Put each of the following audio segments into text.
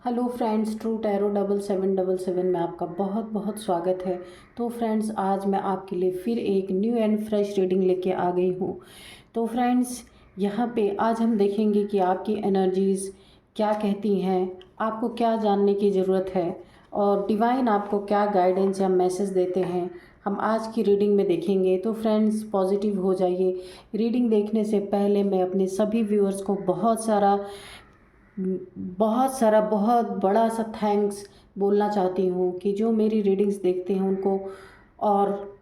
Hello friends, true tarot 7777 में आपका बहुत बहुत स्वागत है। तो फ्रेंड्स, आज मैं आपके लिए फिर एक न्यू एंड फ्रेश रीडिंग लेके आ गई हूँ। तो फ्रेंड्स, यहाँ पे आज हम देखेंगे कि आपकी एनर्जीज़ क्या कहती हैं, आपको क्या जानने की ज़रूरत है और डिवाइन आपको क्या गाइडेंस या मैसेज देते हैं, हम आज की रीडिंग में देखेंगे। तो फ्रेंड्स, पॉजिटिव हो जाइए। रीडिंग देखने से पहले मैं अपने सभी व्यूअर्स को बहुत बड़ा सा थैंक्स बोलना चाहती हूँ कि जो मेरी रीडिंग्स देखते हैं उनको, और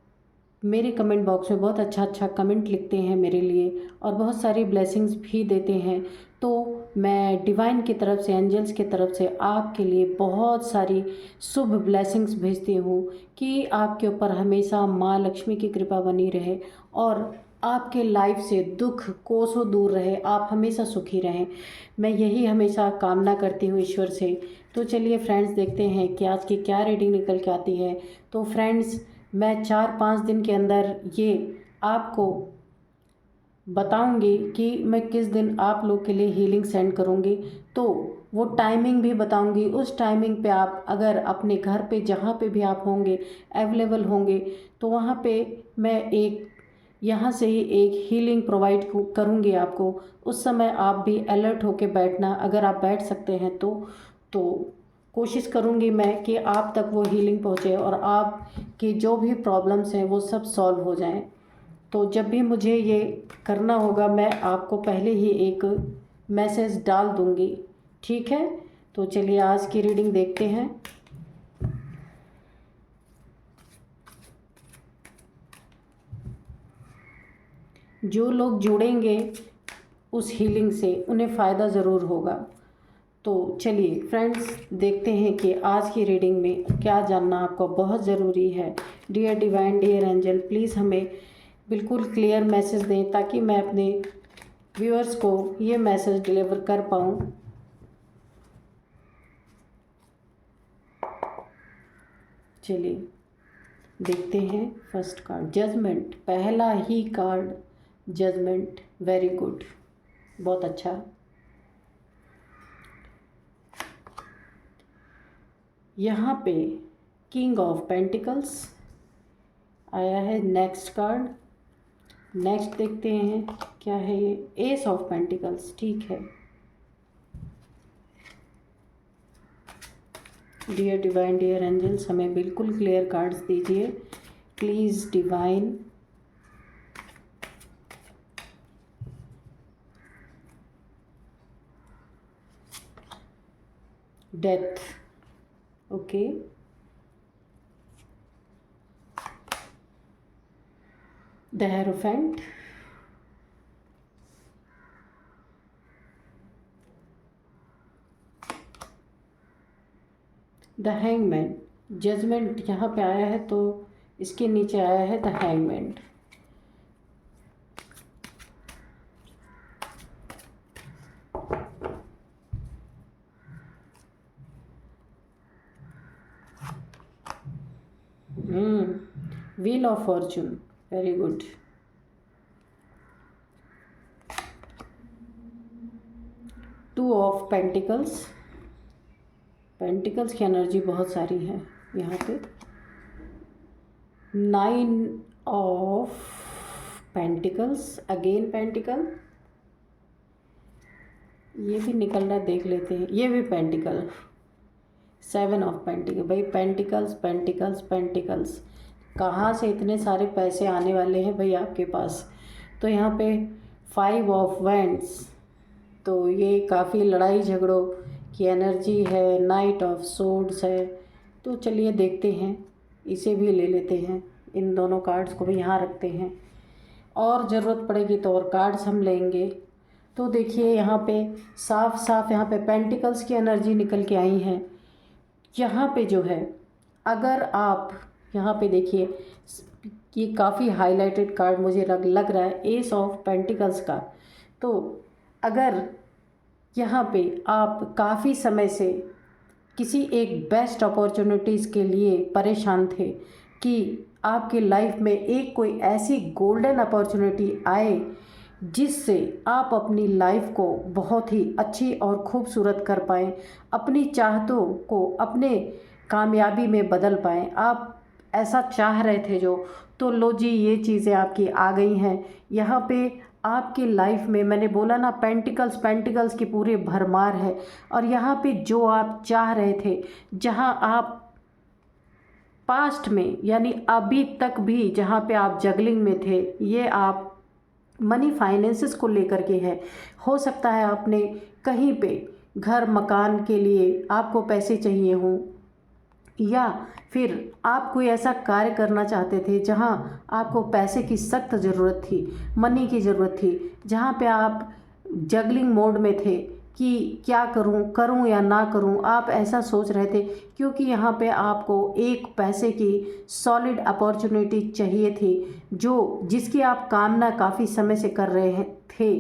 मेरे कमेंट बॉक्स में बहुत अच्छा अच्छा कमेंट लिखते हैं मेरे लिए और बहुत सारी ब्लेसिंग्स भी देते हैं। तो मैं डिवाइन की तरफ से, एंजल्स की तरफ से आपके लिए बहुत सारी शुभ ब्लेसिंग्स भेजती हूँ कि आपके ऊपर हमेशा माँ लक्ष्मी की कृपा बनी रहे और आपके लाइफ से दुख कोसों दूर रहे, आप हमेशा सुखी रहें। मैं यही हमेशा कामना करती हूँ ईश्वर से। तो चलिए फ्रेंड्स, देखते हैं कि आज की क्या रीडिंग निकल के आती है। तो फ्रेंड्स, मैं 4-5 दिन के अंदर ये आपको बताऊंगी कि मैं किस दिन आप लोग के लिए हीलिंग सेंड करूंगी। तो वो टाइमिंग भी बताऊंगी। उस टाइमिंग पे आप अगर अपने घर पे जहाँ पे भी आप होंगे अवेलेबल होंगे, तो वहाँ पे मैं एक यहाँ से ही एक हीलिंग प्रोवाइड करूँगी आपको। उस समय आप भी अलर्ट होके बैठना, अगर आप बैठ सकते हैं तो कोशिश करूँगी मैं कि आप तक वो हीलिंग पहुँचे और आपकी जो भी प्रॉब्लम्स हैं वो सब सॉल्व हो जाएं। तो जब भी मुझे ये करना होगा मैं आपको पहले ही एक मैसेज डाल दूँगी, ठीक है। तो चलिए आज की रीडिंग देखते हैं। जो लोग जुड़ेंगे उस हीलिंग से उन्हें फ़ायदा ज़रूर होगा। तो चलिए फ्रेंड्स, देखते हैं कि आज की रीडिंग में क्या जानना आपको बहुत ज़रूरी है। Dear divine, dear angel, please हमें बिल्कुल क्लियर मैसेज दें ताकि मैं अपने व्यूअर्स को ये मैसेज डिलीवर कर पाऊँ। चलिए देखते हैं। फर्स्ट कार्ड जजमेंट, पहला ही कार्ड जजमेंट। वेरी गुड, बहुत अच्छा। यहाँ पे किंग ऑफ पेंटिकल्स आया है। नेक्स्ट कार्ड, नेक्स्ट देखते हैं क्या है ये। एस ऑफ पेंटिकल्स, ठीक है। डियर डिवाइन, डियर एंजल्स, हमें बिल्कुल क्लियर कार्ड्स दीजिए please divine. Death, okay. The hierophant, the hangman. Judgement यहाँ पे आया है तो इसके नीचे आया है the hangman. Wheel of fortune, very good. Two of pentacles, pentacles की एनर्जी बहुत सारी है यहाँ पे। Nine of pentacles, again pentacle, ये भी निकल रहा है, देख लेते हैं। ये भी पेंटिकल, सेवन ऑफ पेंटिकल। भाई पेंटिकल्स पेंटिकल्स पेंटिकल्स, कहाँ से इतने सारे पैसे आने वाले हैं भाई आपके पास। तो यहाँ पे फाइव ऑफ वैंड्स, तो ये काफ़ी लड़ाई झगड़ों की एनर्जी है। नाइट ऑफ सोर्ड्स है। तो चलिए देखते हैं, इसे भी ले लेते हैं, इन दोनों कार्ड्स को भी यहाँ रखते हैं और ज़रूरत पड़ेगी तो और कार्ड्स हम लेंगे। तो देखिए यहाँ पे साफ साफ यहाँ पे पेंटिकल्स की एनर्जी निकल के आई है। यहाँ पे जो है, अगर आप यहाँ पे देखिए, ये काफ़ी हाईलाइटेड कार्ड मुझे लग रहा है, एस ऑफ पेंटिकल्स का। तो अगर यहाँ पे आप काफ़ी समय से किसी एक बेस्ट अपॉर्चुनिटीज़ के लिए परेशान थे कि आपके लाइफ में एक कोई ऐसी गोल्डन अपॉर्चुनिटी आए जिससे आप अपनी लाइफ को बहुत ही अच्छी और खूबसूरत कर पाएँ, अपनी चाहतों को अपने कामयाबी में बदल पाएँ। आप ऐसा चाह रहे थे जो, तो लो जी ये चीज़ें आपकी आ गई हैं। यहाँ पे आपकी लाइफ में मैंने बोला ना, पेंटिकल्स पेंटिकल्स की पूरी भरमार है। और यहाँ पे जो आप चाह रहे थे, जहाँ आप पास्ट में यानी अभी तक भी जहाँ पे आप जगलिंग में थे, ये आप मनी फाइनेंसेस को लेकर के है। हो सकता है आपने कहीं पे घर मकान के लिए आपको पैसे चाहिए हों, या फिर आप कोई ऐसा कार्य करना चाहते थे जहां आपको पैसे की सख्त ज़रूरत थी, मनी की ज़रूरत थी, जहां पे आप जगलिंग मोड में थे कि क्या करूं, करूं या ना करूं, आप ऐसा सोच रहे थे। क्योंकि यहाँ पे आपको एक पैसे की सॉलिड अपॉर्चुनिटी चाहिए थी, जो जिसकी आप कामना काफ़ी समय से कर रहे हैं थे।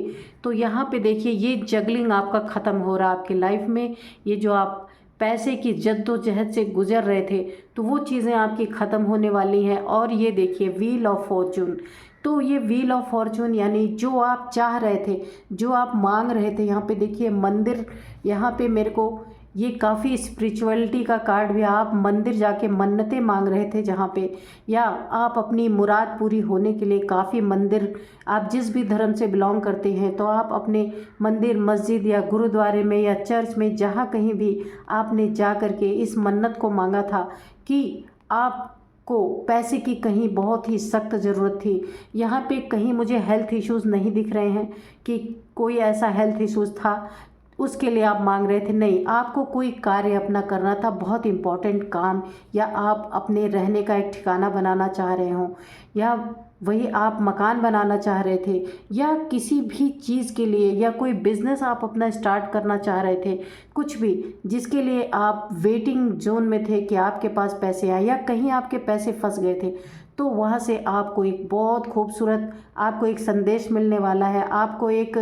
तो यहाँ पे देखिए, ये जगलिंग आपका ख़त्म हो रहा है आपकी लाइफ में। ये जो आप पैसे की जद्दोजहद से गुजर रहे थे, तो वो चीज़ें आपकी ख़त्म होने वाली हैं। और ये देखिए, व्हील ऑफ फॉर्चून, तो ये व्हील ऑफ फॉर्चून यानी जो आप चाह रहे थे, जो आप मांग रहे थे। यहाँ पे देखिए मंदिर, यहाँ पे मेरे को ये काफ़ी स्पिरिचुअलिटी का कार्ड भी, आप मंदिर जाके मन्नतें मांग रहे थे जहाँ पे, या आप अपनी मुराद पूरी होने के लिए काफ़ी मंदिर, आप जिस भी धर्म से बिलोंग करते हैं, तो आप अपने मंदिर, मस्जिद या गुरुद्वारे में या चर्च में, जहाँ कहीं भी आपने जा कर के इस मन्नत को मांगा था कि आपको पैसे की कहीं बहुत ही सख्त ज़रूरत थी। यहाँ पे कहीं मुझे हेल्थ इश्यूज़ नहीं दिख रहे हैं कि कोई ऐसा हेल्थ इश्यूज़ था उसके लिए आप मांग रहे थे। नहीं, आपको कोई कार्य अपना करना था, बहुत इम्पोर्टेंट काम, या आप अपने रहने का एक ठिकाना बनाना चाह रहे हो, या वही आप मकान बनाना चाह रहे थे, या किसी भी चीज़ के लिए, या कोई बिज़नेस आप अपना स्टार्ट करना चाह रहे थे, कुछ भी जिसके लिए आप वेटिंग जोन में थे कि आपके पास पैसे आए, या कहीं आपके पैसे फंस गए थे, तो वहाँ से आपको एक बहुत खूबसूरत, आपको एक संदेश मिलने वाला है। आपको एक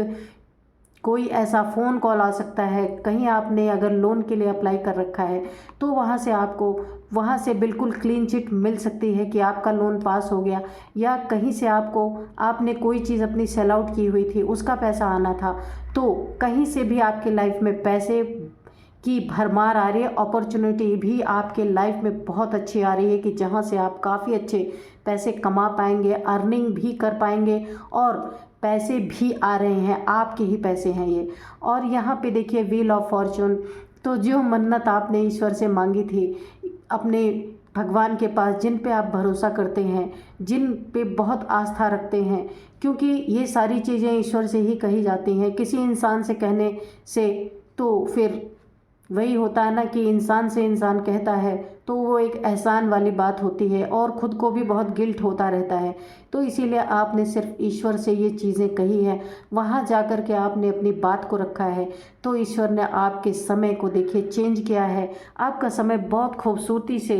कोई ऐसा फ़ोन कॉल आ सकता है, कहीं आपने अगर लोन के लिए अप्लाई कर रखा है, तो वहाँ से आपको, वहाँ से बिल्कुल क्लीन चिट मिल सकती है कि आपका लोन पास हो गया, या कहीं से आपको, आपने कोई चीज़ अपनी सेल आउट की हुई थी, उसका पैसा आना था। तो कहीं से भी आपके लाइफ में पैसे की भरमार आ रही है। अपॉर्चुनिटी भी आपके लाइफ में बहुत अच्छी आ रही है कि जहाँ से आप काफ़ी अच्छे पैसे कमा पाएंगे, अर्निंग भी कर पाएंगे, और पैसे भी आ रहे हैं, आपके ही पैसे हैं ये। और यहाँ पे देखिए व्हील ऑफ फॉर्चून, तो जो मन्नत आपने ईश्वर से मांगी थी, अपने भगवान के पास, जिन पे आप भरोसा करते हैं, जिन पे बहुत आस्था रखते हैं, क्योंकि ये सारी चीज़ें ईश्वर से ही कही जाती हैं, किसी इंसान से कहने से तो फिर वही होता है ना कि इंसान से इंसान कहता है तो वो एक एहसान वाली बात होती है, और ख़ुद को भी बहुत गिल्ट होता रहता है। तो इसीलिए आपने सिर्फ ईश्वर से ये चीज़ें कही हैं, वहाँ जा कर के आपने अपनी बात को रखा है, तो ईश्वर ने आपके समय को देखिए चेंज किया है। आपका समय बहुत खूबसूरती से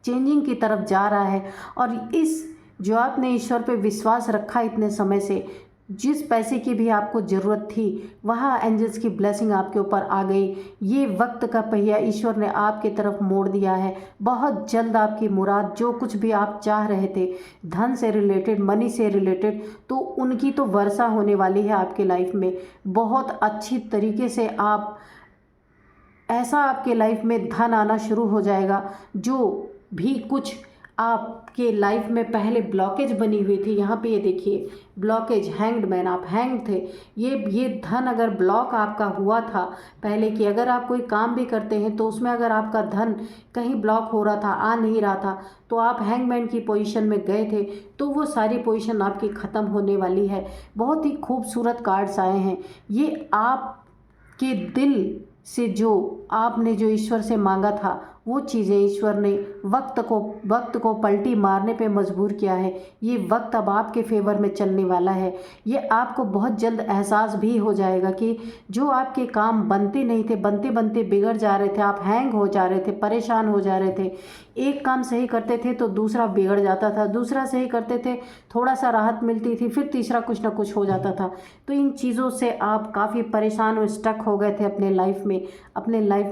चेंजिंग की तरफ जा रहा है। और इस जो आपने ईश्वर पे विश्वास रखा इतने समय से, जिस पैसे की भी आपको ज़रूरत थी, वहाँ एंजल्स की ब्लेसिंग आपके ऊपर आ गई। ये वक्त का पहिया ईश्वर ने आपके तरफ मोड़ दिया है। बहुत जल्द आपकी मुराद, जो कुछ भी आप चाह रहे थे, धन से रिलेटेड, मनी से रिलेटेड, तो उनकी तो वर्षा होने वाली है आपके लाइफ में। बहुत अच्छी तरीके से आप, ऐसा आपके लाइफ में धन आना शुरू हो जाएगा। जो भी कुछ आपके लाइफ में पहले ब्लॉकेज बनी हुई थी, यहाँ पे ये देखिए ब्लॉकेज, हैंग्ड मैन, आप हैंग थे। ये धन अगर ब्लॉक आपका हुआ था पहले, कि अगर आप कोई काम भी करते हैं तो उसमें अगर आपका धन कहीं ब्लॉक हो रहा था, आ नहीं रहा था, तो आप हैंगमैन की पोजीशन में गए थे, तो वो सारी पोजीशन आपकी ख़त्म होने वाली है। बहुत ही खूबसूरत कार्ड्स आए हैं। ये आपके दिल से जो आपने जो ईश्वर से मांगा था, वो चीज़ें ईश्वर ने वक्त को पलटी मारने पे मजबूर किया है। ये वक्त अब आपके फेवर में चलने वाला है। ये आपको बहुत जल्द एहसास भी हो जाएगा कि जो आपके काम बनते नहीं थे, बनते बनते बिगड़ जा रहे थे, आप हैंग हो जा रहे थे, परेशान हो जा रहे थे, एक काम सही करते थे तो दूसरा बिगड़ जाता था, दूसरा सही करते थे थोड़ा सा राहत मिलती थी, फिर तीसरा कुछ ना कुछ हो जाता था। तो इन चीज़ों से आप काफ़ी परेशान और स्टक हो गए थे अपने लाइफ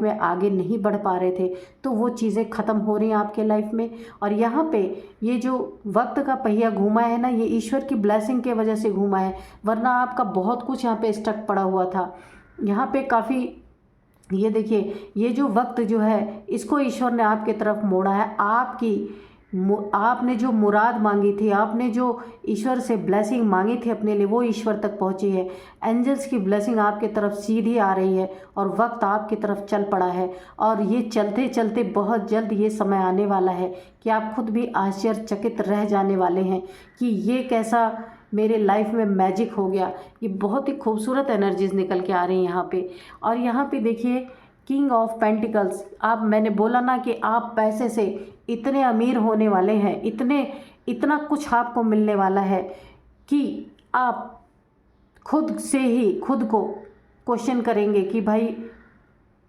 में, आगे नहीं बढ़ पा रहे थे। तो वो चीज़ें ख़त्म हो रही हैं आपके लाइफ में। और यहाँ पे ये जो वक्त का पहिया घूमा है ना, ये ईश्वर की ब्लेसिंग के वजह से घूमा है, वरना आपका बहुत कुछ यहाँ पे स्टक पड़ा हुआ था। यहाँ पे काफ़ी, ये देखिए, ये जो वक्त जो है इसको ईश्वर ने आपके तरफ मोड़ा है। आपने जो मुराद मांगी थी, आपने जो ईश्वर से ब्लेसिंग मांगी थी अपने लिए, वो ईश्वर तक पहुंची है। एंजल्स की ब्लेसिंग आपके तरफ सीधी आ रही है और वक्त आपकी तरफ चल पड़ा है। और ये चलते चलते बहुत जल्द ये समय आने वाला है कि आप खुद भी आश्चर्यचकित रह जाने वाले हैं कि ये कैसा मेरे लाइफ में मैजिक हो गया। ये बहुत ही खूबसूरत एनर्जीज निकल के आ रही हैं यहाँ पे। और यहाँ पे देखिए, किंग ऑफ पेंटिकल्स, आप, मैंने बोला ना कि आप पैसे से इतने अमीर होने वाले हैं, इतना कुछ आपको मिलने वाला है कि आप खुद से ही खुद को क्वेश्चन करेंगे कि भाई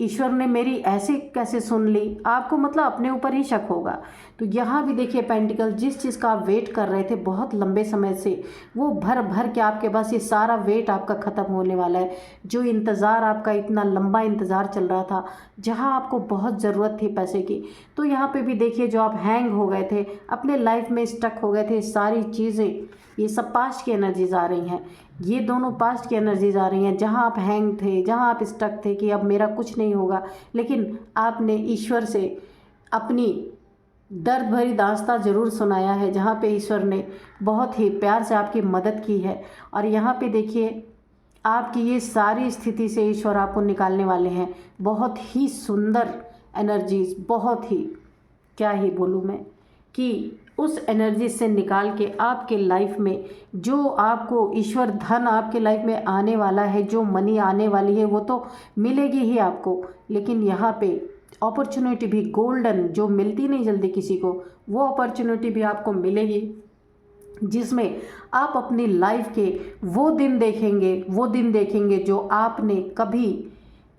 ईश्वर ने मेरी ऐसे कैसे सुन ली। आपको मतलब अपने ऊपर ही शक होगा। तो यहाँ भी देखिए पेंटिकल, जिस चीज़ का आप वेट कर रहे थे बहुत लंबे समय से, वो भर भर के आपके पास, ये सारा वेट आपका ख़त्म होने वाला है। जो इंतज़ार आपका, इतना लंबा इंतज़ार चल रहा था, जहाँ आपको बहुत ज़रूरत थी पैसे की, तो यहाँ पे भी देखिए जो आप हैंग हो गए थे, अपने लाइफ में स्टक हो गए थे, सारी चीज़ें, ये सब पास्ट की एनर्जीज आ रही हैं। ये दोनों पास्ट की एनर्जीज आ रही हैं, जहाँ आप हैंग थे, जहाँ आप स्टक थे कि अब मेरा कुछ नहीं होगा, लेकिन आपने ईश्वर से अपनी दर्द भरी दास्तां ज़रूर सुनाया है, जहाँ पे ईश्वर ने बहुत ही प्यार से आपकी मदद की है। और यहाँ पे देखिए, आपकी ये सारी स्थिति से ईश्वर आपको निकालने वाले हैं। बहुत ही सुंदर एनर्जीज, बहुत ही, क्या ही बोलूँ मैं, कि उस एनर्जी से निकाल के आपके लाइफ में जो आपको ईश्वर धन आपके लाइफ में आने वाला है, जो मनी आने वाली है, वो तो मिलेगी ही आपको, लेकिन यहाँ पे अपॉर्चुनिटी भी गोल्डन, जो मिलती नहीं जल्दी किसी को, वो अपॉर्चुनिटी भी आपको मिलेगी, जिसमें आप अपनी लाइफ के वो दिन देखेंगे जो आपने कभी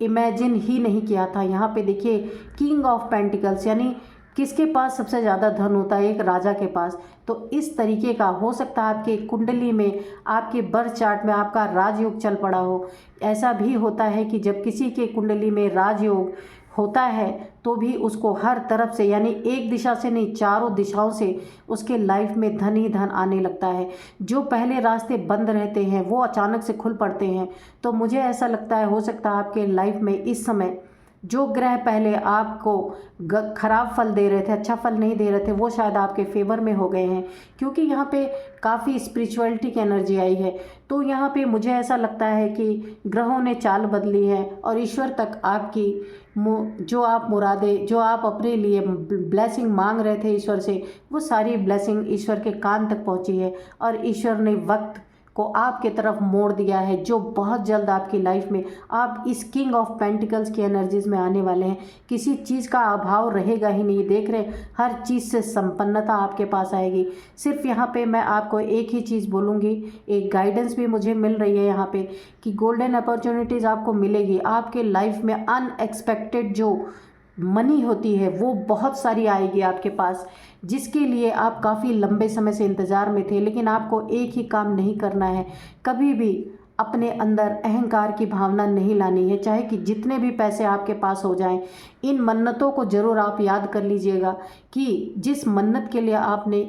इमेजिन ही नहीं किया था। यहाँ पे देखिए, किंग ऑफ पेंटिकल्स, यानी किसके पास सबसे ज़्यादा धन होता है? एक राजा के पास। तो इस तरीके का हो सकता है आपके कुंडली में, आपके बर्थ चार्ट में आपका राजयोग चल पड़ा हो। ऐसा भी होता है कि जब किसी के कुंडली में राजयोग होता है तो भी उसको हर तरफ से, यानी एक दिशा से नहीं, चारों दिशाओं से उसके लाइफ में धन ही धन आने लगता है। जो पहले रास्ते बंद रहते हैं वो अचानक से खुल पड़ते हैं। तो मुझे ऐसा लगता है, हो सकता है आपके लाइफ में इस समय जो ग्रह पहले आपको खराब फल दे रहे थे, अच्छा फल नहीं दे रहे थे, वो शायद आपके फेवर में हो गए हैं, क्योंकि यहाँ पे काफ़ी स्पिरिचुअलिटी की एनर्जी आई है। तो यहाँ पे मुझे ऐसा लगता है कि ग्रहों ने चाल बदली है और ईश्वर तक आपकी जो आप मुरादें, जो आप अपने लिए ब्लेसिंग मांग रहे थे ईश्वर से, वो सारी ब्लेसिंग ईश्वर के कान तक पहुँची है और ईश्वर ने वक्त को आपके तरफ मोड़ दिया है, जो बहुत जल्द आपकी लाइफ में आप इस किंग ऑफ पेंटिकल्स की एनर्जीज में आने वाले हैं। किसी चीज़ का अभाव रहेगा ही नहीं, देख रहे, हर चीज़ से संपन्नता आपके पास आएगी। सिर्फ यहाँ पे मैं आपको एक ही चीज़ बोलूँगी, एक गाइडेंस भी मुझे मिल रही है यहाँ पे, कि गोल्डन अपॉर्चुनिटीज़ आपको मिलेगी। आपके लाइफ में अनएक्सपेक्टेड जो मनी होती है वो बहुत सारी आएगी आपके पास, जिसके लिए आप काफ़ी लंबे समय से इंतज़ार में थे। लेकिन आपको एक ही काम नहीं करना है, कभी भी अपने अंदर अहंकार की भावना नहीं लानी है, चाहे कि जितने भी पैसे आपके पास हो जाएं। इन मन्नतों को ज़रूर आप याद कर लीजिएगा कि जिस मन्नत के लिए आपने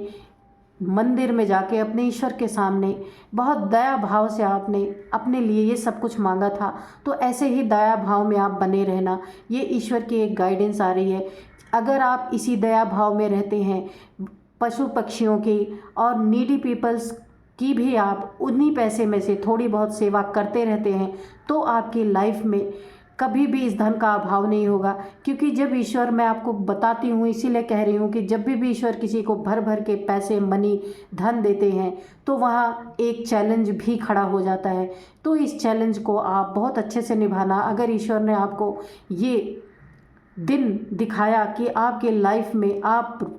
मंदिर में जाके अपने ईश्वर के सामने बहुत दया भाव से आपने अपने लिए ये सब कुछ मांगा था, तो ऐसे ही दया भाव में आप बने रहना। ये ईश्वर की एक गाइडेंस आ रही है। अगर आप इसी दया भाव में रहते हैं, पशु पक्षियों की और नीडी पीपल्स की भी आप उन्हीं पैसे में से थोड़ी बहुत सेवा करते रहते हैं, तो आपकी लाइफ में कभी भी इस धन का अभाव नहीं होगा। क्योंकि जब ईश्वर, मैं आपको बताती हूँ, इसीलिए कह रही हूँ कि जब भी ईश्वर किसी को भर भर के पैसे, मनी, धन देते हैं, तो वहाँ एक चैलेंज भी खड़ा हो जाता है। तो इस चैलेंज को आप बहुत अच्छे से निभाना। अगर ईश्वर ने आपको ये दिन दिखाया कि आपके लाइफ में आप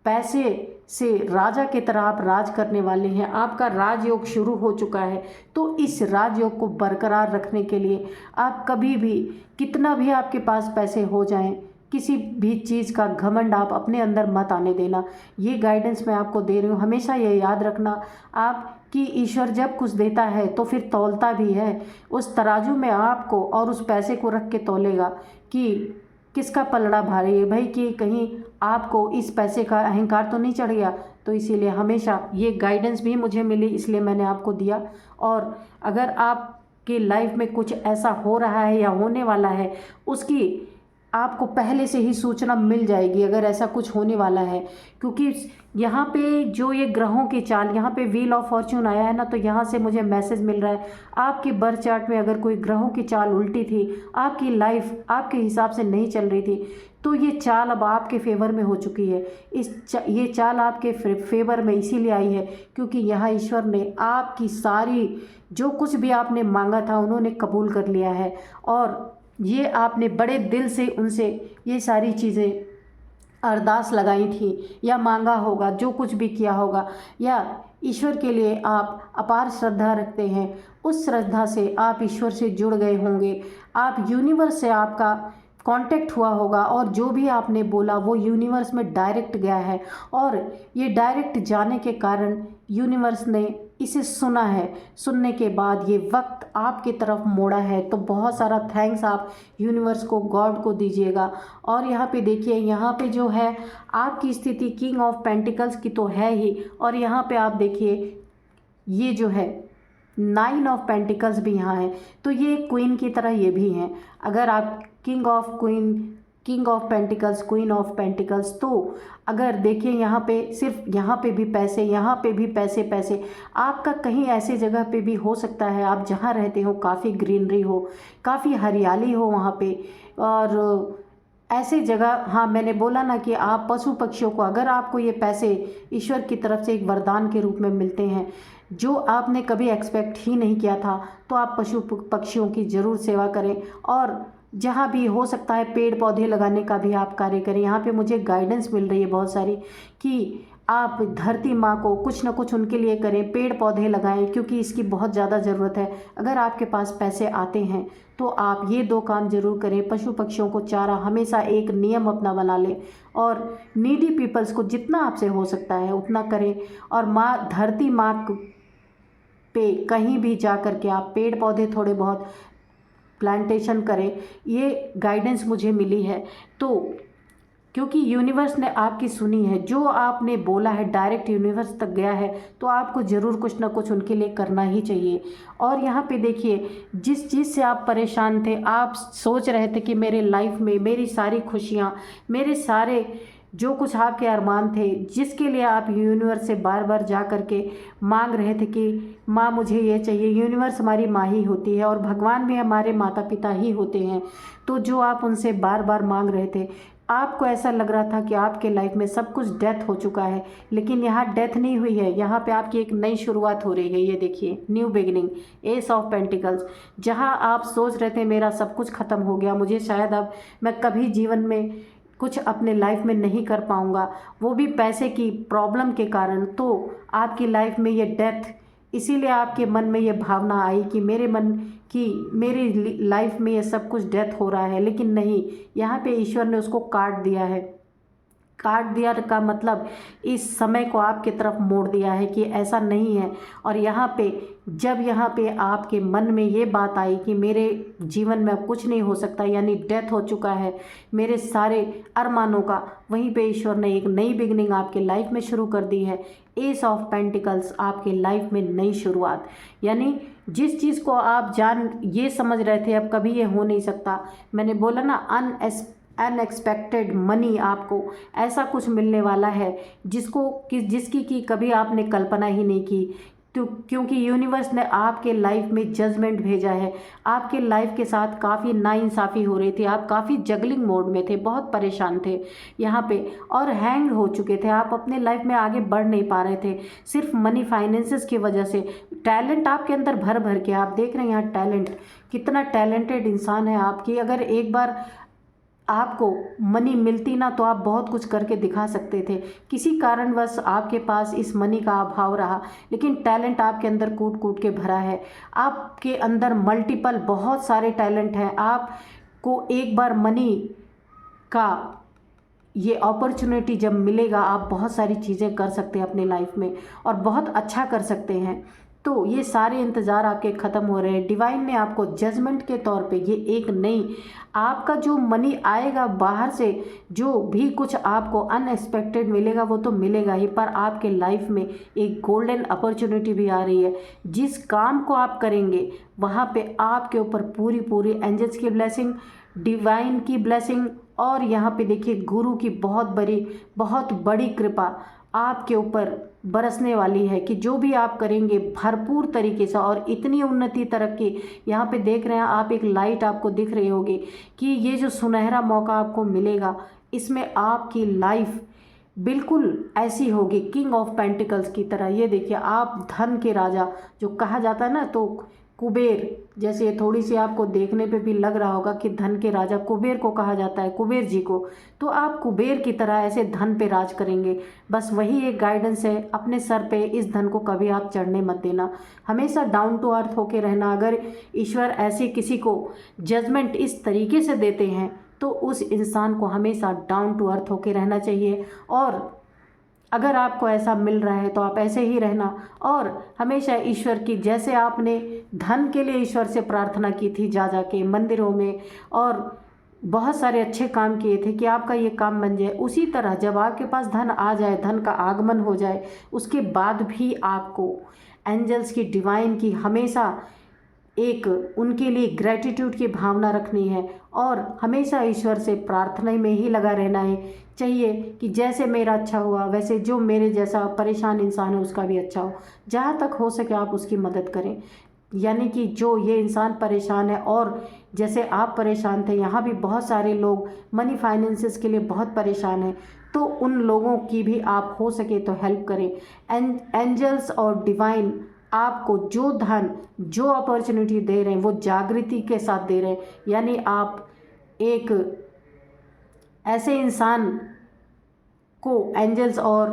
पैसे से राजा की तरह आप राज करने वाले हैं, आपका राजयोग शुरू हो चुका है, तो इस राजयोग को बरकरार रखने के लिए आप कभी भी, कितना भी आपके पास पैसे हो जाएं, किसी भी चीज़ का घमंड आप अपने अंदर मत आने देना। ये गाइडेंस मैं आपको दे रही हूँ। हमेशा ये याद रखना आप कि ईश्वर जब कुछ देता है तो फिर तौलता भी है। उस तराजू में आपको और उस पैसे को रख के तौलेगा कि किसका पलड़ा भारी है भाई, कि कहीं आपको इस पैसे का अहंकार तो नहीं चढ़ गया। तो इसीलिए हमेशा ये गाइडेंस भी मुझे मिली, इसलिए मैंने आपको दिया। और अगर आपकी लाइफ में कुछ ऐसा हो रहा है या होने वाला है, उसकी आपको पहले से ही सूचना मिल जाएगी अगर ऐसा कुछ होने वाला है। क्योंकि यहाँ पे जो ये ग्रहों की चाल, यहाँ पे व्हील ऑफ फॉर्च्यून आया है ना, तो यहाँ से मुझे मैसेज मिल रहा है आपकी बर्थ चार्ट में अगर कोई ग्रहों की चाल उल्टी थी, आपकी लाइफ आपके हिसाब से नहीं चल रही थी, तो ये चाल अब आपके फेवर में हो चुकी है। ये चाल आपके फेवर में इसीलिए आई है क्योंकि यहाँ ईश्वर ने आपकी सारी जो कुछ भी आपने मांगा था उन्होंने कबूल कर लिया है। और ये आपने बड़े दिल से उनसे ये सारी चीज़ें अरदास लगाई थी या मांगा होगा, जो कुछ भी किया होगा, या ईश्वर के लिए आप अपार श्रद्धा रखते हैं, उस श्रद्धा से आप ईश्वर से जुड़ गए होंगे। आप यूनिवर्स से आपका कांटेक्ट हुआ होगा और जो भी आपने बोला वो यूनिवर्स में डायरेक्ट गया है। और ये डायरेक्ट जाने के कारण यूनिवर्स ने इसे सुना है। सुनने के बाद ये वक्त आपकी तरफ मोड़ा है। तो बहुत सारा थैंक्स आप यूनिवर्स को, गॉड को दीजिएगा। और यहाँ पे देखिए, यहाँ पे जो है आपकी स्थिति किंग ऑफ पेंटिकल्स की तो है ही, और यहाँ पे आप देखिए ये जो है 9 ऑफ पेंटिकल्स भी यहाँ है। तो ये क्वीन की तरह ये भी हैं। अगर आप king of pentacles, queen of pentacles, तो अगर देखिए यहाँ पे सिर्फ यहाँ पे भी पैसे, यहाँ पे भी पैसे पैसे। आपका कहीं ऐसी जगह पे भी हो सकता है आप जहाँ रहते हो काफ़ी ग्रीनरी हो, काफ़ी हरियाली हो वहाँ पे, और ऐसे जगह, हाँ मैंने बोला ना कि आप पशु पक्षियों को, अगर आपको ये पैसे ईश्वर की तरफ से एक वरदान के रूप में मिलते हैं जो आपने कभी एक्सपेक्ट ही नहीं किया था, तो आप पशु पक्षियों की ज़रूर सेवा करें। और जहाँ भी हो सकता है पेड़ पौधे लगाने का भी आप कार्य करें। यहाँ पे मुझे गाइडेंस मिल रही है बहुत सारी कि आप धरती माँ को कुछ ना कुछ उनके लिए करें, पेड़ पौधे लगाएं, क्योंकि इसकी बहुत ज़्यादा ज़रूरत है। अगर आपके पास पैसे आते हैं तो आप ये 2 काम ज़रूर करें। पशु पक्षियों को चारा हमेशा एक नियम अपना बना लें, और नीडी पीपल्स को जितना आपसे हो सकता है उतना करें। और माँ, धरती माँ पे कहीं भी जा कर के आप पेड़ पौधे थोड़े बहुत प्लांटेशन करें। ये गाइडेंस मुझे मिली है। तो क्योंकि यूनिवर्स ने आपकी सुनी है, जो आपने बोला है डायरेक्ट यूनिवर्स तक गया है, तो आपको ज़रूर कुछ ना कुछ उनके लिए करना ही चाहिए। और यहाँ पे देखिए, जिस चीज़ से आप परेशान थे, आप सोच रहे थे कि मेरे लाइफ में मेरी सारी खुशियाँ, मेरे सारे जो कुछ आपके अरमान थे, जिसके लिए आप यूनिवर्स से बार बार जा कर के मांग रहे थे कि माँ मुझे ये चाहिए। यूनिवर्स हमारी माँ ही होती है और भगवान भी हमारे माता पिता ही होते हैं। तो जो आप उनसे बार बार मांग रहे थे, आपको ऐसा लग रहा था कि आपके लाइफ में सब कुछ डेथ हो चुका है, लेकिन यहाँ डेथ नहीं हुई है। यहाँ पे आपकी एक नई शुरुआत हो रही है। ये देखिए, new beginning, S of pentacles. जहाँ आप सोच रहे थे मेरा सब कुछ ख़त्म हो गया, मुझे शायद अब मैं कभी जीवन में कुछ अपने लाइफ में नहीं कर पाऊँगा, वो भी पैसे की प्रॉब्लम के कारण, तो आपकी लाइफ में ये डेथ, इसीलिए आपके मन में ये भावना आई कि मेरी लाइफ में ये सब कुछ डेथ हो रहा है। लेकिन नहीं, यहाँ पे ईश्वर ने उसको काट दिया है। काट दिया का मतलब इस समय को आपकी तरफ मोड़ दिया है कि ऐसा नहीं है। और यहाँ पे जब यहाँ पे आपके मन में ये बात आई कि मेरे जीवन में अब कुछ नहीं हो सकता, यानी डेथ हो चुका है मेरे सारे अरमानों का, वहीं पे ईश्वर ने एक नई बिगनिंग आपके लाइफ में शुरू कर दी है। एस ऑफ पेंटिकल्स, आपके लाइफ में नई शुरुआत। यानी जिस चीज़ को आप ये समझ रहे थे अब कभी ये हो नहीं सकता, मैंने बोला ना अनएक्सपेक्टेड मनी, आपको ऐसा कुछ मिलने वाला है जिसकी कि कभी आपने कल्पना ही नहीं की। तो क्योंकि यूनिवर्स ने आपके लाइफ में जजमेंट भेजा है। आपके लाइफ के साथ काफ़ी नाइंसाफ़ी हो रही थी, आप काफ़ी जगलिंग मोड में थे, बहुत परेशान थे यहाँ पे, और हैंग हो चुके थे। आप अपने लाइफ में आगे बढ़ नहीं पा रहे थे, सिर्फ मनी फाइनेंसेस की वजह से। टैलेंट आपके अंदर भर भर के, आप देख रहे हैं यहाँ टैलेंट, कितना टैलेंटेड इंसान है आपकी। अगर एक बार आपको मनी मिलती ना, तो आप बहुत कुछ करके दिखा सकते थे। किसी कारणवश आपके पास इस मनी का अभाव रहा, लेकिन टैलेंट आपके अंदर कूट कूट के भरा है। आपके अंदर मल्टीपल बहुत सारे टैलेंट हैं। आपको एक बार मनी का ये अपॉर्चुनिटी जब मिलेगा, आप बहुत सारी चीज़ें कर सकते हैं अपनी लाइफ में और बहुत अच्छा कर सकते हैं। तो ये सारे इंतज़ार आपके ख़त्म हो रहे हैं। डिवाइन ने आपको जजमेंट के तौर पे ये एक नई, आपका जो मनी आएगा बाहर से, जो भी कुछ आपको अनएक्सपेक्टेड मिलेगा वो तो मिलेगा ही, पर आपके लाइफ में एक गोल्डन अपॉर्चुनिटी भी आ रही है। जिस काम को आप करेंगे वहाँ पे आपके ऊपर पूरी पूरी एंजल्स की ब्लेसिंग, डिवाइन की ब्लेसिंग, और यहाँ पे देखिए गुरु की बहुत बड़ी कृपा आपके ऊपर बरसने वाली है कि जो भी आप करेंगे भरपूर तरीके से, और इतनी उन्नति तरक्की यहाँ पे देख रहे हैं आप, एक लाइट आपको दिख रही होगी कि ये जो सुनहरा मौका आपको मिलेगा, इसमें आपकी लाइफ बिल्कुल ऐसी होगी किंग ऑफ पेंटिकल्स की तरह। ये देखिए आप धन के राजा जो कहा जाता है ना, तो कुबेर, जैसे ये थोड़ी सी आपको देखने पे भी लग रहा होगा कि धन के राजा कुबेर को कहा जाता है, कुबेर जी को, तो आप कुबेर की तरह ऐसे धन पे राज करेंगे। बस वही एक गाइडेंस है, अपने सर पे इस धन को कभी आप चढ़ने मत देना, हमेशा डाउन टू अर्थ होके रहना। अगर ईश्वर ऐसे किसी को जजमेंट इस तरीके से देते हैं तो उस इंसान को हमेशा डाउन टू अर्थ होके रहना चाहिए, और अगर आपको ऐसा मिल रहा है तो आप ऐसे ही रहना। और हमेशा ईश्वर की, जैसे आपने धन के लिए ईश्वर से प्रार्थना की थी जा के मंदिरों में, और बहुत सारे अच्छे काम किए थे कि आपका ये काम बन जाए, उसी तरह जब आपके पास धन आ जाए, धन का आगमन हो जाए, उसके बाद भी आपको एंजल्स की, डिवाइन की हमेशा एक उनके लिए ग्रैटिट्यूड की भावना रखनी है, और हमेशा ईश्वर से प्रार्थना में ही लगा रहना है। चाहिए कि जैसे मेरा अच्छा हुआ वैसे जो मेरे जैसा परेशान इंसान है उसका भी अच्छा हो, जहाँ तक हो सके आप उसकी मदद करें। यानी कि जो ये इंसान परेशान है, और जैसे आप परेशान थे, यहाँ भी बहुत सारे लोग मनी फाइनेंसेस के लिए बहुत परेशान हैं, तो उन लोगों की भी आप हो सके तो हेल्प करें। एंजल्स और डिवाइन आपको जो धन, जो अपॉर्चुनिटी दे रहे हैं वो जागृति के साथ दे रहे हैं। यानी आप एक ऐसे इंसान को, एंजल्स और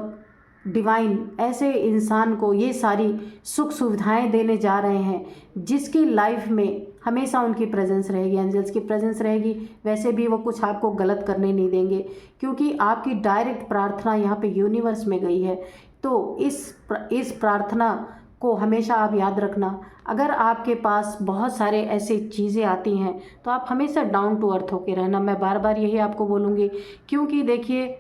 डिवाइन ऐसे इंसान को ये सारी सुख सुविधाएं देने जा रहे हैं जिसकी लाइफ में हमेशा उनकी प्रेजेंस रहेगी, एंजल्स की प्रेजेंस रहेगी। वैसे भी वो कुछ आपको गलत करने नहीं देंगे, क्योंकि आपकी डायरेक्ट प्रार्थना यहाँ पे यूनिवर्स में गई है। तो इस प्रार्थना को हमेशा आप याद रखना। अगर आपके पास बहुत सारे ऐसे चीज़ें आती हैं तो आप हमेशा डाउन टू अर्थ होके रहना। मैं बार बार यही आपको बोलूँगी, क्योंकि देखिए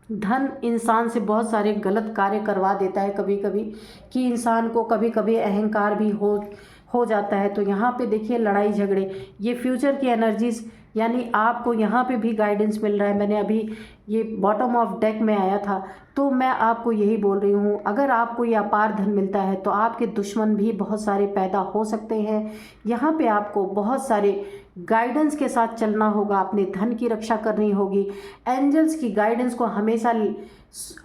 धन इंसान से बहुत सारे गलत कार्य करवा देता है कभी कभी, कि इंसान को कभी कभी अहंकार भी हो जाता है। तो यहाँ पे देखिए लड़ाई झगड़े, ये फ्यूचर की एनर्जीज़, यानी आपको यहाँ पे भी गाइडेंस मिल रहा है। मैंने अभी ये बॉटम ऑफ डेक में आया था, तो मैं आपको यही बोल रही हूँ, अगर आपको ये अपार धन मिलता है तो आपके दुश्मन भी बहुत सारे पैदा हो सकते हैं। यहाँ पे आपको बहुत सारे गाइडेंस के साथ चलना होगा, अपने धन की रक्षा करनी होगी। एंजल्स की गाइडेंस को हमेशा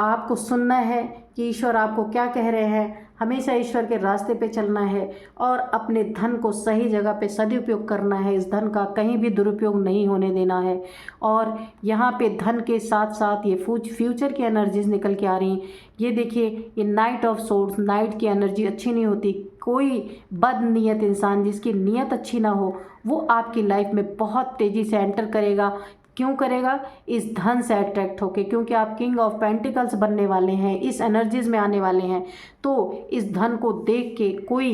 आपको सुनना है कि ईश्वर आपको क्या कह रहे हैं, हमेशा ईश्वर के रास्ते पे चलना है, और अपने धन को सही जगह पे सदुपयोग करना है। इस धन का कहीं भी दुरुपयोग नहीं होने देना है। और यहाँ पे धन के साथ साथ ये फ्यूचर की एनर्जीज निकल के आ रही हैं। ये देखिए, ये नाइट ऑफ सोर्स, नाइट की एनर्जी अच्छी नहीं होती। कोई बदनीयत इंसान जिसकी नीयत अच्छी ना हो वो आपकी लाइफ में बहुत तेज़ी से एंटर करेगा। क्यों करेगा? इस धन से अट्रैक्ट होके, क्योंकि आप किंग ऑफ पेंटिकल्स बनने वाले हैं, इस एनर्जीज में आने वाले हैं। तो इस धन को देख के कोई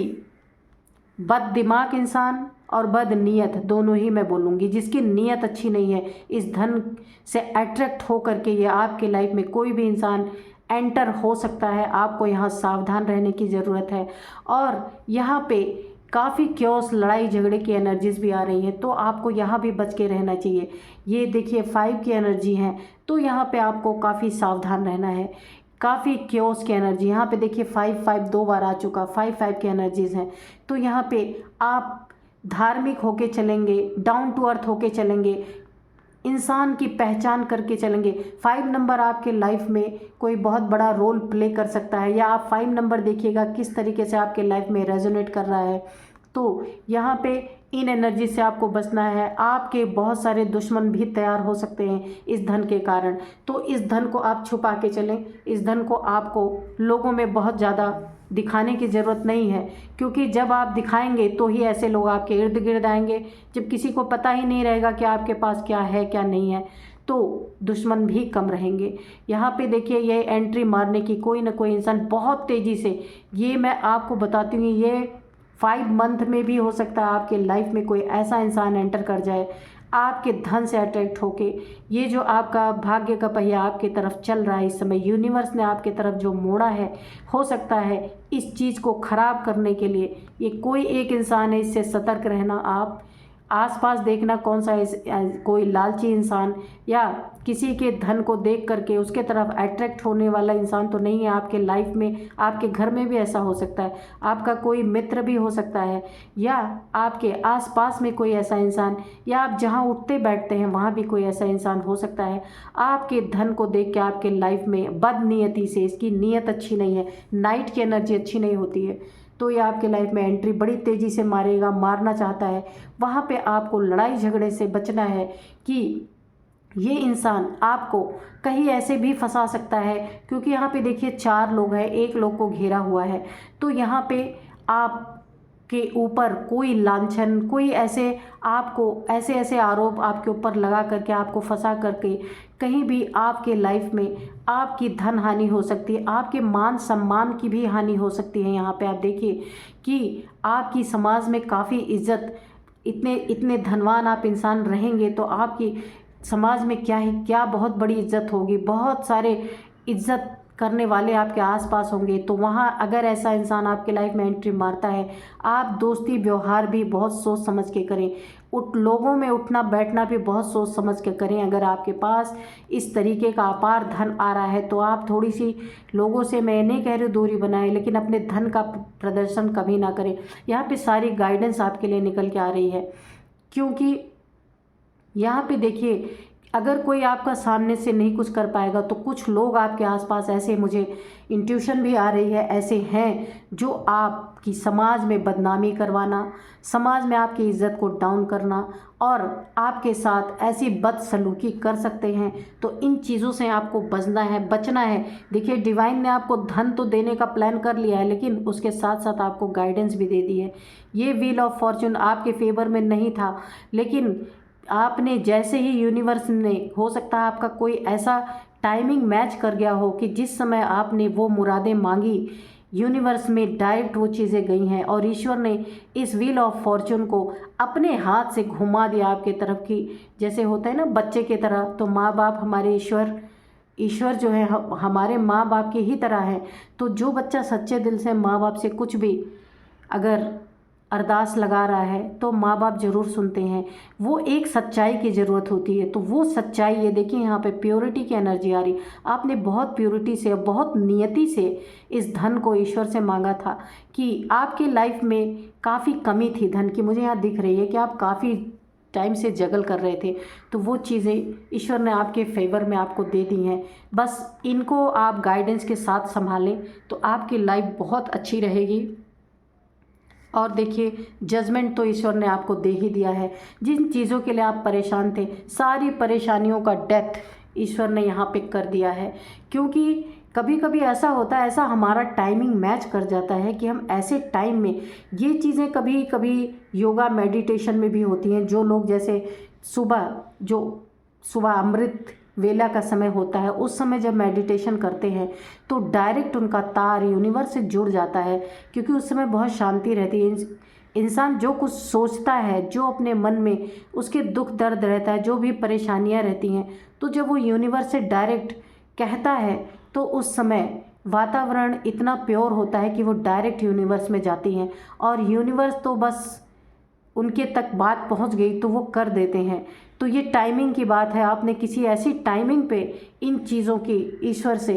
बद दिमाग इंसान और बद नीयत, दोनों ही मैं बोलूँगी, जिसकी नीयत अच्छी नहीं है, इस धन से अट्रैक्ट हो करके ये आपके लाइफ में कोई भी इंसान एंटर हो सकता है। आपको यहाँ सावधान रहने की ज़रूरत है। और यहाँ पे काफ़ी क्योस, लड़ाई झगड़े की एनर्जीज भी आ रही हैं, तो आपको यहाँ भी बच के रहना चाहिए। ये देखिए 5 की एनर्जी है, तो यहाँ पे आपको काफ़ी सावधान रहना है। काफ़ी क्योस की एनर्जी, यहाँ पे देखिए 5 2 बार आ चुका, 5 की एनर्जीज हैं। तो यहाँ पे आप धार्मिक होके चलेंगे, डाउन टू अर्थ होके चलेंगे, इंसान की पहचान करके चलेंगे। 5 नंबर आपके लाइफ में कोई बहुत बड़ा रोल प्ले कर सकता है, या आप 5 नंबर देखिएगा किस तरीके से आपके लाइफ में रेजोनेट कर रहा है। तो यहाँ पे इन एनर्जी से आपको बचना है। आपके बहुत सारे दुश्मन भी तैयार हो सकते हैं इस धन के कारण, तो इस धन को आप छुपा के चलें। इस धन को आपको लोगों में बहुत ज़्यादा दिखाने की ज़रूरत नहीं है, क्योंकि जब आप दिखाएंगे तो ही ऐसे लोग आपके इर्द गिर्द आएंगे, जब किसी को पता ही नहीं रहेगा कि आपके पास क्या है क्या नहीं है। तो दुश्मन भी कम रहेंगे। यहाँ पे देखिए ये एंट्री मारने की कोई ना कोई इंसान बहुत तेज़ी से, ये मैं आपको बताती हूँ, ये 5 मंथ में भी हो सकता है आपके लाइफ में कोई ऐसा इंसान एंटर कर जाए आपके धन से अट्रैक्ट होके। ये जो आपका भाग्य का पहिया आपकी तरफ चल रहा है इस समय, यूनिवर्स ने आपकी तरफ जो मोड़ा है, हो सकता है इस चीज़ को ख़राब करने के लिए ये कोई एक इंसान है। इससे सतर्क रहना। आप आसपास देखना कौन सा कोई लालची इंसान या किसी के धन को देख करके उसके तरफ अट्रैक्ट होने वाला इंसान तो नहीं है आपके लाइफ में। आपके घर में भी ऐसा हो सकता है, आपका कोई मित्र भी हो सकता है, या आपके आसपास में कोई ऐसा इंसान, या आप जहां उठते बैठते हैं वहां भी कोई ऐसा इंसान हो सकता है आपके धन को देख के आपके लाइफ में बदनीयती से, इसकी नीयत अच्छी नहीं है, नाइट की एनर्जी अच्छी नहीं होती है, तो ये आपके लाइफ में एंट्री बड़ी तेज़ी से मारेगा, मारना चाहता है। वहाँ पे आपको लड़ाई झगड़े से बचना है कि ये इंसान आपको कहीं ऐसे भी फंसा सकता है, क्योंकि यहाँ पे देखिए 4 लोग हैं, एक लोग को घेरा हुआ है। तो यहाँ पे आप के ऊपर कोई लांछन, कोई ऐसे आपको ऐसे ऐसे आरोप आपके ऊपर लगा करके आपको फंसा करके कहीं भी आपके लाइफ में आपकी धन हानि हो सकती है, आपके मान सम्मान की भी हानि हो सकती है। यहाँ पे आप देखिए कि आपकी समाज में काफ़ी इज्जत, इतने इतने धनवान आप इंसान रहेंगे तो आपकी समाज में क्या ही क्या बहुत बड़ी इज्जत होगी, बहुत सारे इज्जत करने वाले आपके आसपास होंगे। तो वहाँ अगर ऐसा इंसान आपके लाइफ में एंट्री मारता है, आप दोस्ती व्यवहार भी बहुत सोच समझ के करें, लोगों में उठना बैठना भी बहुत सोच समझ के करें। अगर आपके पास इस तरीके का अपार धन आ रहा है तो आप थोड़ी सी लोगों से, मैं नहीं कह रही दूरी बनाएं, लेकिन अपने धन का प्रदर्शन कभी ना करें। यहाँ पे सारी गाइडेंस आपके लिए निकल के आ रही है, क्योंकि यहाँ पे देखिए अगर कोई आपका सामने से नहीं कुछ कर पाएगा तो कुछ लोग आपके आसपास ऐसे, मुझे इंट्यूशन भी आ रही है, ऐसे हैं जो आपकी समाज में बदनामी करवाना, समाज में आपकी इज्जत को डाउन करना और आपके साथ ऐसी बदसलूकी कर सकते हैं। तो इन चीज़ों से आपको बचना है, बचना है। देखिए डिवाइन ने आपको धन तो देने का प्लान कर लिया है, लेकिन उसके साथ साथ आपको गाइडेंस भी दे दी है। ये व्हील ऑफ फॉर्चून आपके फेवर में नहीं था, लेकिन आपने जैसे ही यूनिवर्स ने, हो सकता है आपका कोई ऐसा टाइमिंग मैच कर गया हो कि जिस समय आपने वो मुरादें मांगी, यूनिवर्स में डायरेक्ट वो चीज़ें गई हैं और ईश्वर ने इस व्हील ऑफ फॉर्चून को अपने हाथ से घुमा दिया आपके तरफ की, जैसे होता है ना बच्चे की तरह। तो माँ बाप हमारे ईश्वर जो है हमारे माँ बाप की ही तरह है। तो जो बच्चा सच्चे दिल से माँ बाप से कुछ भी अगर अरदास लगा रहा है तो माँ बाप ज़रूर सुनते हैं। वो एक सच्चाई की ज़रूरत होती है, तो वो सच्चाई, ये देखिए यहाँ पे प्योरिटी की एनर्जी आ रही। आपने बहुत प्योरिटी से, बहुत नियति से इस धन को ईश्वर से मांगा था कि आपकी लाइफ में काफ़ी कमी थी धन की, मुझे यहाँ दिख रही है कि आप काफ़ी टाइम से जगल कर रहे थे, तो वो चीज़ें ईश्वर ने आपके फेवर में आपको दे दी हैं। बस इनको आप गाइडेंस के साथ संभालें तो आपकी लाइफ बहुत अच्छी रहेगी। और देखिए जजमेंट तो ईश्वर ने आपको दे ही दिया है। जिन चीज़ों के लिए आप परेशान थे, सारी परेशानियों का डेथ ईश्वर ने यहाँ पे कर दिया है। क्योंकि कभी कभी ऐसा होता है, ऐसा हमारा टाइमिंग मैच कर जाता है कि हम ऐसे टाइम में ये चीज़ें, कभी कभी योगा मेडिटेशन में भी होती हैं। जो लोग जैसे सुबह अमृत वेला का समय होता है, उस समय जब मेडिटेशन करते हैं तो डायरेक्ट उनका तार यूनिवर्स से जुड़ जाता है, क्योंकि उस समय बहुत शांति रहती है। इंसान जो कुछ सोचता है, जो अपने मन में उसके दुख दर्द रहता है, जो भी परेशानियां रहती हैं, तो जब वो यूनिवर्स से डायरेक्ट कहता है तो उस समय वातावरण इतना प्योर होता है कि वो डायरेक्ट यूनिवर्स में जाती हैं और यूनिवर्स तो बस उनके तक बात पहुंच गई तो वो कर देते हैं। तो ये टाइमिंग की बात है। आपने किसी ऐसी टाइमिंग पे इन चीज़ों की ईश्वर से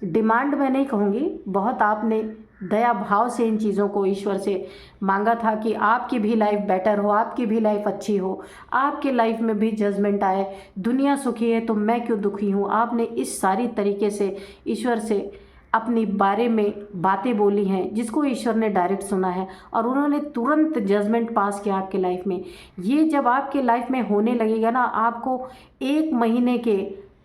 डिमांड, मैं नहीं कहूँगी, बहुत आपने दया भाव से इन चीज़ों को ईश्वर से मांगा था कि आपकी भी लाइफ बेटर हो, आपकी भी लाइफ अच्छी हो, आपके लाइफ में भी जजमेंट आए। दुनिया सुखी है तो मैं क्यों दुखी हूँ। आपने इस सारी तरीके से ईश्वर से अपनी बारे में बातें बोली हैं, जिसको ईश्वर ने डायरेक्ट सुना है और उन्होंने तुरंत जजमेंट पास किया आपके लाइफ में। ये जब आपके लाइफ में होने लगेगा ना, आपको 1 महीने के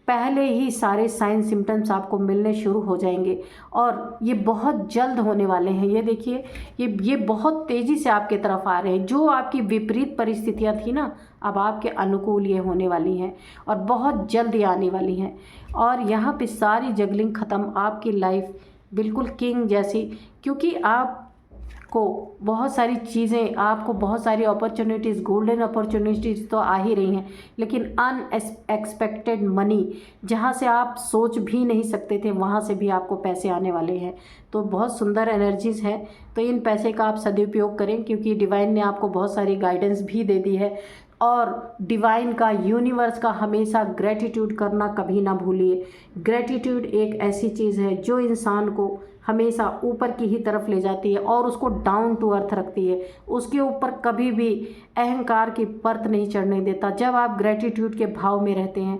पहले ही सारे साइन सिम्टम्स आपको मिलने शुरू हो जाएंगे और ये बहुत जल्द होने वाले हैं। ये देखिए, ये बहुत तेज़ी से आपके तरफ आ रहे हैं। जो आपकी विपरीत परिस्थितियाँ थी ना, अब आपके अनुकूल ये होने वाली हैं और बहुत जल्द ये आने वाली हैं। और यहाँ पे सारी जगलिंग ख़त्म, आपकी लाइफ बिल्कुल किंग जैसी, क्योंकि आपको बहुत सारी चीज़ें, आपको बहुत सारी अपॉर्चुनिटीज़, गोल्डन अपॉर्चुनिटीज़ तो आ ही रही हैं, लेकिन अनएक्सपेक्टेड मनी, जहाँ से आप सोच भी नहीं सकते थे वहाँ से भी आपको पैसे आने वाले हैं। तो बहुत सुंदर एनर्जीज़ हैं। तो इन पैसे का आप सदुपयोग करें, क्योंकि डिवाइन ने आपको बहुत सारी गाइडेंस भी दे दी है। और डिवाइन का, यूनिवर्स का हमेशा ग्रेटिट्यूड करना कभी ना भूलिए। ग्रेटिट्यूड एक ऐसी चीज़ है जो इंसान को हमेशा ऊपर की ही तरफ ले जाती है और उसको डाउन टू अर्थ रखती है। उसके ऊपर कभी भी अहंकार की परत नहीं चढ़ने देता। जब आप ग्रेटिट्यूड के भाव में रहते हैं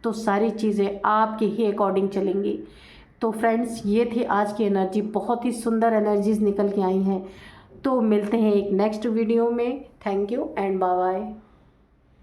तो सारी चीज़ें आपके ही अकॉर्डिंग चलेंगी। तो फ्रेंड्स, ये थी आज की एनर्जी, बहुत ही सुंदर एनर्जीज निकल के आई हैं। तो मिलते हैं एक नेक्स्ट वीडियो में। Thank you and bye bye.